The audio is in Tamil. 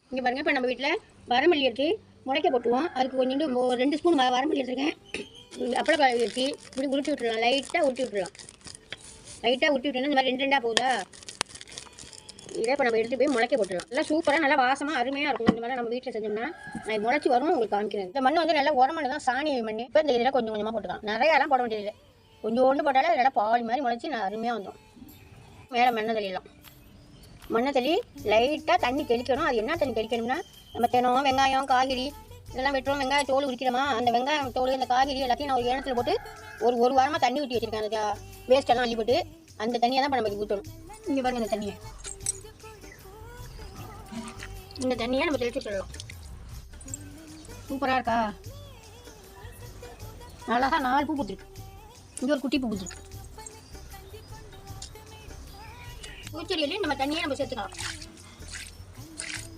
இங்கே பாருங்கள், இப்போ நம்ம வீட்டில் வரமல்லி எடுத்து முளைக்க போட்டுருவோம். அதுக்கு கொஞ்சோண்டு 2 ஸ்பூன் வரமல்லி எடுத்துருக்கேன். அப்பளக்காய் வச்சு இப்படி உருட்டி விட்டுடலாம். லைட்டாக உருட்டி விட்டுடலாம். லைட்டாக உருட்டி விட்டோன்னா இந்த மாதிரி 2 2 போகுதா, இதை இப்போ நம்ம எடுத்து போய் முளைக்க போட்டுடலாம். நல்லா சூப்பராக நல்லா வாசமாக அருமையாக இருக்கும். இந்த மாதிரி நம்ம வீட்டில் செஞ்சோம்னா நான் முளைச்சி வரும் உங்களுக்கு காமிக்கிறேன். இந்த மண் வந்து நல்லா உரமண்ணு தான், சாணி மண். இப்போ இந்த இதில் கொஞ்சம் கொஞ்சமாக போட்டுக்கலாம். நிறையாலாம் போட வேண்டியது, கொஞ்சோண்டு போட்டாலே நல்லா பாலி மாதிரி முளைச்சி நான் அருமையாக வந்துடும். மேலே மண்ணை தள்ளிடலாம். மண்ணை தள்ளி லைட்டாக தண்ணி தெளிக்கணும். அது என்ன தண்ணி தெளிக்கணும்னா, நம்ம தினம் வெங்காயம் காய்கறி இதெல்லாம் வெட்டுறோம். வெங்காயம் தோல் உரிக்கிறோமா, அந்த வெங்காயம் தோல் இந்த காய்கறி எல்லாத்தையும் நான் ஒரு ஏனத்தில் போட்டு ஒரு வாரமாக தண்ணி ஊற்றி வச்சுருக்கேன். அந்த வேஸ்ட்டெல்லாம் அள்ளி போட்டு அந்த தண்ணியை தான் இப்போ நம்ம ஊற்றணும். இங்கே பாருங்கள், இந்த தண்ணியை நம்ம தெளிச்சு விட்டுடலாம். சூப்பராக இருக்கா? அழகாக 4 பூ பூத்துருக்கு. இங்கே ஒரு குட்டி பூ பூத்துருக்கு. பூச்செடியிலையும் நம்ம தண்ணியை நம்ம சேர்த்துக்கலாம்.